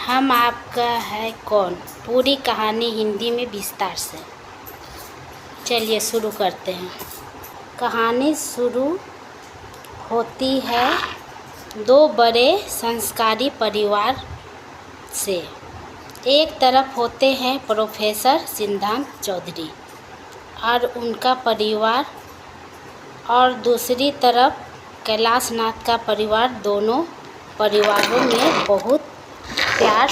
हम आपका है कौन, पूरी कहानी हिंदी में विस्तार से। चलिए शुरू करते हैं। कहानी शुरू होती है दो बड़े संस्कारी परिवार से। एक तरफ होते हैं प्रोफेसर सिद्धांत चौधरी और उनका परिवार, और दूसरी तरफ कैलाश नाथ का परिवार। दोनों परिवारों में बहुत प्यार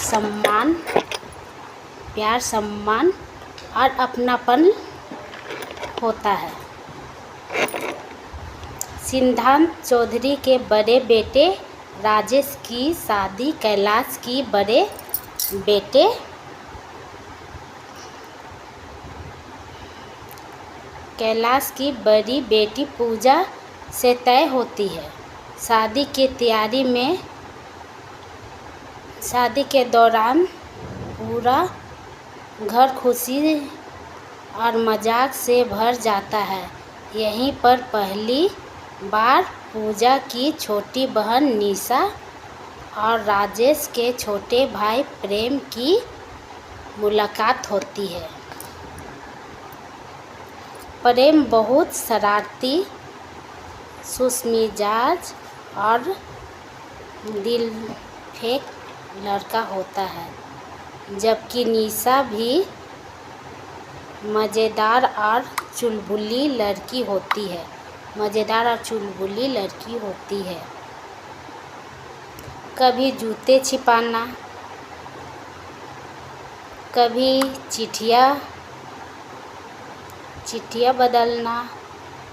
सम्मान और अपनापन होता है। सिद्धांत चौधरी के बड़े बेटे राजेश की शादी कैलाश की बड़े बेटे कैलाश की बड़ी बेटी पूजा से तय होती है। शादी के दौरान पूरा घर खुशी और मजाक से भर जाता है। यहीं पर पहली बार पूजा की छोटी बहन निशा और राजेश के छोटे भाई प्रेम की मुलाकात होती है। प्रेम बहुत शरारती, सुसमिजाज और दिलफेक लड़का होता है, जबकि निशा भी मज़ेदार और चुलबुली लड़की होती है। कभी जूते छिपाना, कभी चिट्ठियाँ बदलना,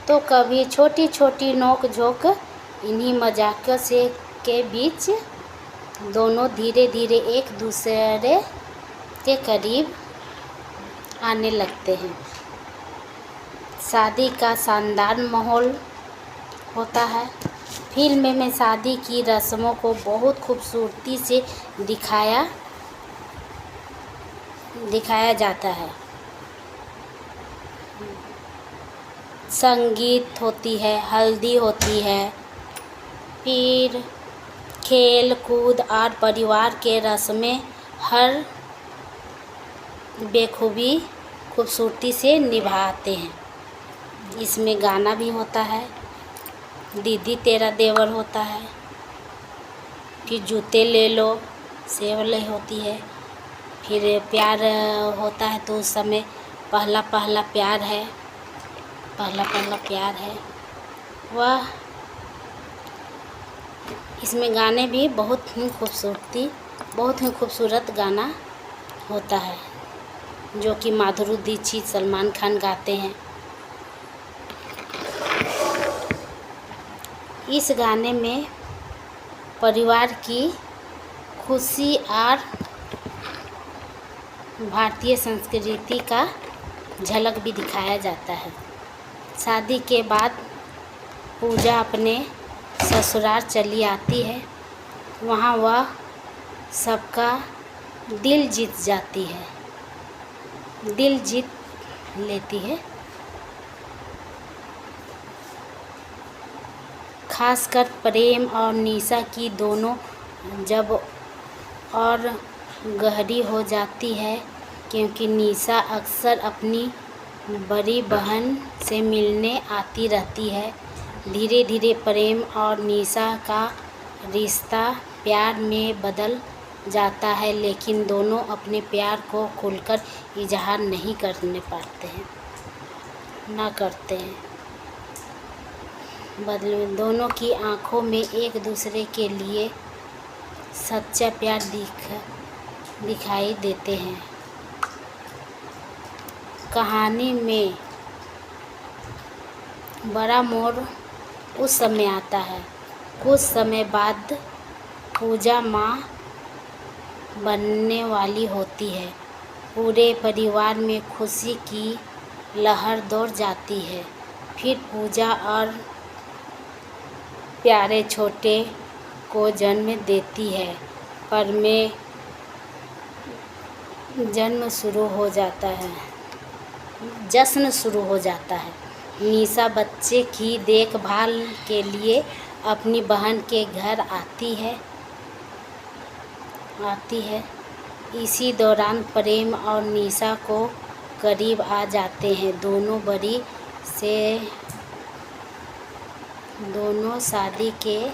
तो कभी छोटी छोटी नोक झोंक। इन्हीं मजाक से के बीच दोनों धीरे धीरे एक दूसरे के करीब आने लगते हैं। शादी का शानदार माहौल होता है। फिल्म में शादी की रस्मों को बहुत खूबसूरती से दिखाया जाता है। संगीत होती है, हल्दी होती है, फिर खेल कूद और परिवार के रस्में हर खूबसूरती से निभाते हैं। इसमें गाना भी होता है, दीदी तेरा देवर होता है, फिर जूते ले लो, सेवले होती है, फिर प्यार होता है तो उस समय पहला प्यार है वह। इसमें गाने भी बहुत ही खूबसूरत गाना होता है, जो कि माधुरी दीक्षित, सलमान खान गाते हैं। इस गाने में परिवार की खुशी और भारतीय संस्कृति का झलक भी दिखाया जाता है। शादी के बाद पूजा अपने ससुराल चली आती है। वहाँ वह सबका दिल जीत लेती है। खासकर प्रेम और निशा की दोनों जब और गहरी हो जाती है, क्योंकि निशा अक्सर अपनी बड़ी बहन से मिलने आती रहती है। धीरे धीरे प्रेम और निशा का रिश्ता प्यार में बदल जाता है, लेकिन दोनों अपने प्यार को खुलकर इजहार नहीं करते हैं। बदले में दोनों की आंखों में एक दूसरे के लिए सच्चा प्यार दिखाई देते हैं। कहानी में बड़ा मोड़ उस समय आता है। कुछ समय बाद पूजा माँ बनने वाली होती है। पूरे परिवार में खुशी की लहर दौड़ जाती है। फिर पूजा और प्यारे छोटे को जन्म देती है। पर में जश्न शुरू हो जाता है। निशा बच्चे की देखभाल के लिए अपनी बहन के घर आती है आती है। इसी दौरान प्रेम और निशा को करीब आ जाते हैं। दोनों शादी के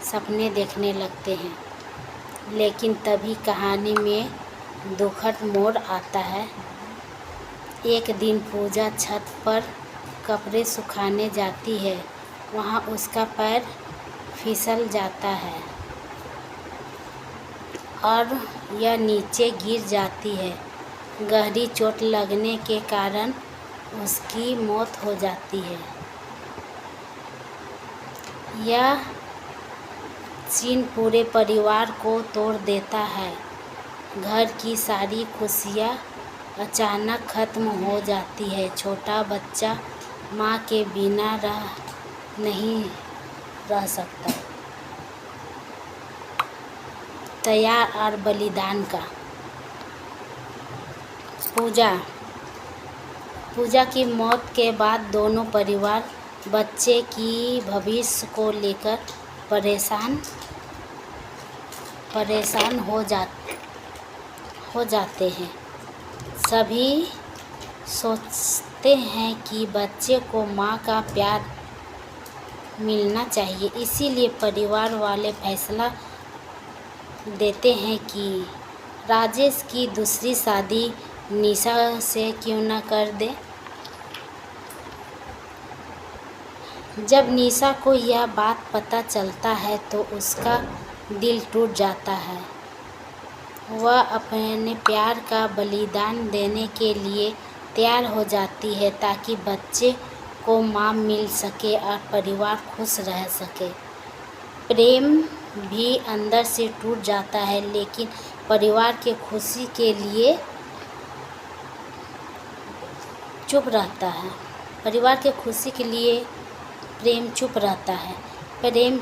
सपने देखने लगते हैं। लेकिन तभी कहानी में दुखद मोड़ आता है। एक दिन पूजा छत पर कपड़े सुखाने जाती है। वहाँ उसका पैर फिसल जाता है और यह नीचे गिर जाती है। गहरी चोट लगने के कारण उसकी मौत हो जाती है। यह सीन पूरे परिवार को तोड़ देता है। घर की सारी खुशियाँ अचानक खत्म हो जाती है। छोटा बच्चा माँ के बिना नहीं रह सकता। त्याग और बलिदान का पूजा की मौत के बाद दोनों परिवार बच्चे की भविष्य को लेकर परेशान हो जाते हैं। सभी सोचते हैं कि बच्चे को माँ का प्यार मिलना चाहिए। इसीलिए परिवार वाले फैसला देते हैं कि राजेश की दूसरी शादी निशा से क्यों न कर दे। जब निशा को यह बात पता चलता है तो उसका दिल टूट जाता है। वह अपने प्यार का बलिदान देने के लिए तैयार हो जाती है ताकि बच्चे को माँ मिल सके और परिवार खुश रह सके। प्रेम भी अंदर से टूट जाता है, लेकिन परिवार के खुशी के लिए चुप रहता है। प्रेम चुप रहता है। प्रेम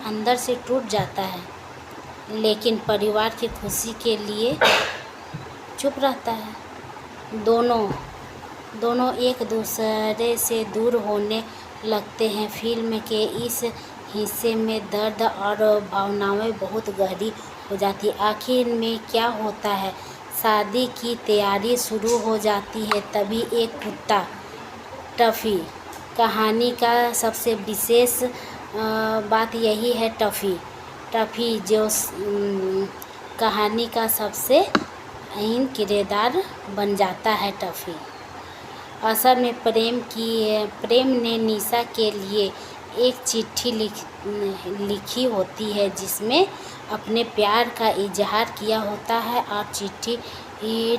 अंदर से टूट जाता है, लेकिन परिवार की खुशी के लिए चुप रहता है। दोनों एक दूसरे से दूर होने लगते हैं। फिल्म के इस हिस्से में दर्द और भावनाएं बहुत गहरी हो जाती है। आखिर में क्या होता है? शादी की तैयारी शुरू हो जाती है। तभी एक कुत्ता टफ़ी। कहानी का सबसे विशेष बात यही है, टफ़ी जो कहानी का सबसे अहम किरदार बन जाता है। टफ़ी असल में प्रेम ने निशा के लिए एक चिट्ठी लिखी होती है, जिसमें अपने प्यार का इजहार किया होता है और चिट्ठी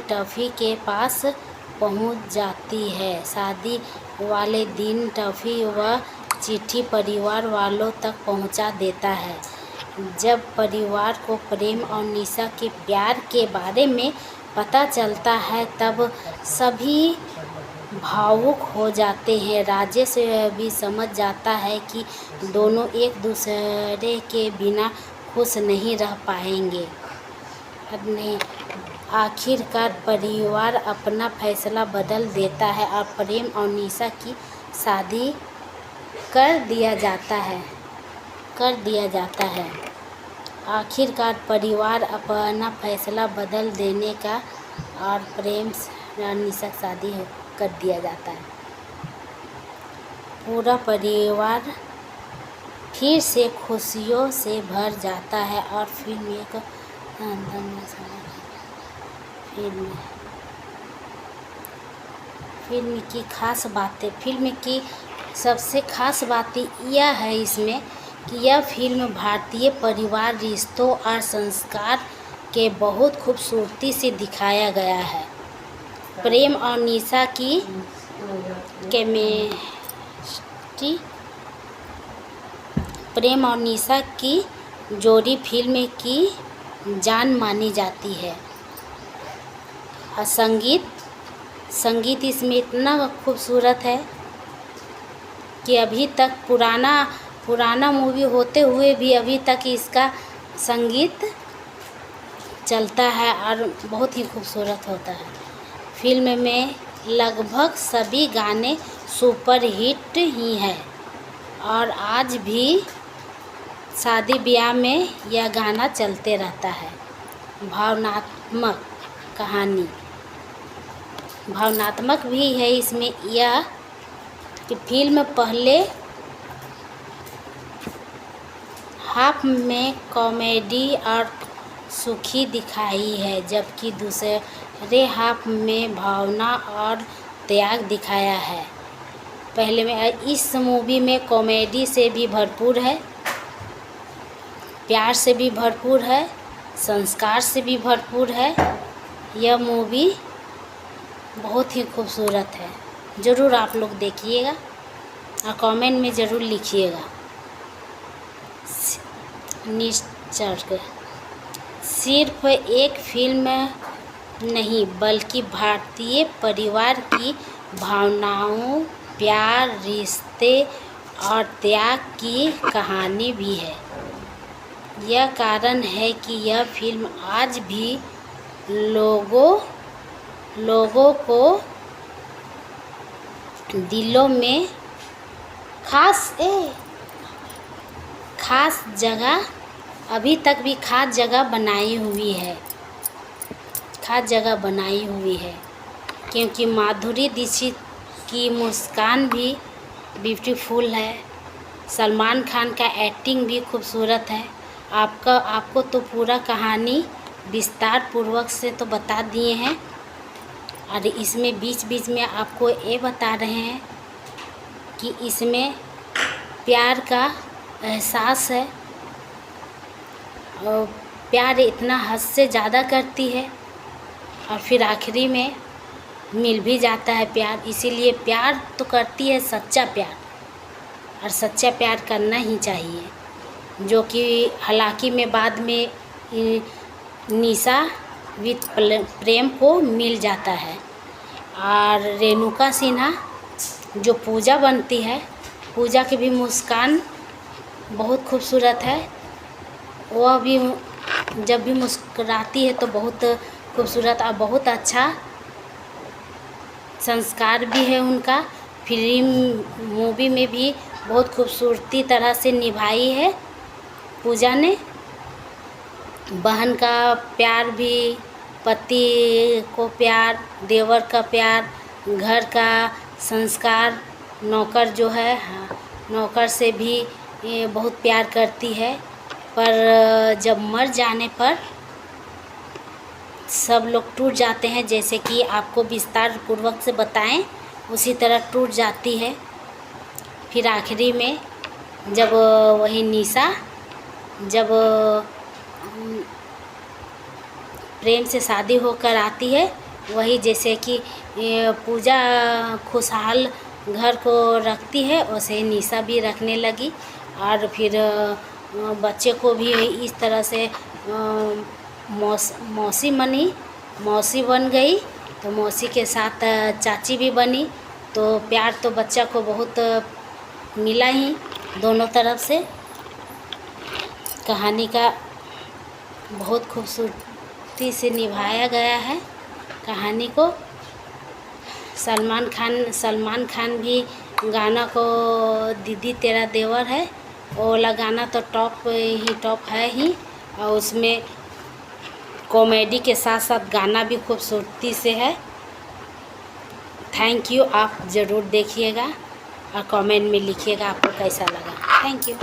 टफ़ी के पास पहुंच जाती है। शादी वाले दिन टफ़ी वह चिट्ठी परिवार वालों तक पहुंचा देता है। जब परिवार को प्रेम और निशा के प्यार के बारे में पता चलता है तब सभी भावुक हो जाते हैं। राजेश भी समझ जाता है कि दोनों एक दूसरे के बिना खुश नहीं रह पाएंगे। आखिरकार परिवार अपना फैसला बदल देता है और प्रेम और निशा की शादी कर दिया जाता है। आखिरकार परिवार अपना फैसला बदल देने का और प्रेम और निशा की शादी कर दिया जाता है। पूरा परिवार फिर से खुशियों से भर जाता है और फिल्म की सबसे खास बात यह है इसमें कि यह फिल्म भारतीय परिवार रिश्तों और संस्कार के बहुत खूबसूरती से दिखाया गया है। प्रेम और निशा की जोड़ी फिल्म की जान मानी जाती है। और संगीत इसमें इतना खूबसूरत है कि अभी तक पुराना मूवी होते हुए भी अभी तक इसका संगीत चलता है और बहुत ही खूबसूरत होता है। फिल्म में लगभग सभी गाने सुपर हिट ही हैं और आज भी शादी ब्याह में यह गाना चलते रहता है। भावनात्मक कहानी, भावनात्मक भी है इसमें यह कि फिल्म पहले हाफ में कॉमेडी और सुखी दिखाई है, जबकि दूसरे हाफ में भावना और त्याग दिखाया है। पहले में इस मूवी में कॉमेडी से भी भरपूर है, प्यार से भी भरपूर है, संस्कार से भी भरपूर है। यह मूवी बहुत ही खूबसूरत है। ज़रूर आप लोग देखिएगा और कमेंट में ज़रूर लिखिएगा। निश्चर्ग सिर्फ एक फिल्म नहीं बल्कि भारतीय परिवार की भावनाओं, प्यार, रिश्ते और त्याग की कहानी भी है। यह कारण है कि यह फिल्म आज भी लोगों को दिलों में खास जगह, अभी तक भी खास जगह बनाई हुई है, क्योंकि माधुरी दीक्षित की मुस्कान भी ब्यूटीफुल है। सलमान खान का एक्टिंग भी खूबसूरत है। आपको तो पूरा कहानी विस्तार पूर्वक से तो बता दिए हैं, और इसमें बीच बीच में आपको ये बता रहे हैं कि इसमें प्यार का एहसास है, और प्यार इतना हद से ज़्यादा करती है और फिर आखिरी में मिल भी जाता है प्यार। इसीलिए प्यार तो करती है सच्चा प्यार, और सच्चा प्यार करना ही चाहिए, जो कि हालांकि में बाद में निशा विद प्रेम को मिल जाता है। और रेणुका सिन्हा जो पूजा बनती है, पूजा की भी मुस्कान बहुत खूबसूरत है। वह भी जब भी मुस्कुराती है तो बहुत खूबसूरत और बहुत अच्छा संस्कार भी है उनका। फिल्म मूवी में भी बहुत खूबसूरती तरह से निभाई है पूजा ने। बहन का प्यार भी, पति को प्यार, देवर का प्यार, घर का संस्कार, नौकर जो है, नौकर से भी ये बहुत प्यार करती है। पर जब मर जाने पर सब लोग टूट जाते हैं, जैसे कि आपको विस्तार पूर्वक से बताएं उसी तरह टूट जाती है। फिर आखिरी में जब वही निशा जब प्रेम से शादी होकर आती है, वही जैसे कि पूजा खुशहाल घर को रखती है, वैसे ही निशा भी रखने लगी। और फिर बच्चे को भी इस तरह से मौसी बन गई, तो मौसी के साथ चाची भी बनी। तो प्यार तो बच्चा को बहुत मिला ही दोनों तरफ से। कहानी का बहुत खूबसूरती से निभाया गया है कहानी को। सलमान खान भी गाना को दीदी तेरा देवर है, वो वाला गाना तो टॉप है ही, और उसमें कॉमेडी के साथ साथ गाना भी खूबसूरती से है। Thank you. आप ज़रूर देखिएगा और कमेंट में लिखिएगा आपको कैसा लगा। Thank you.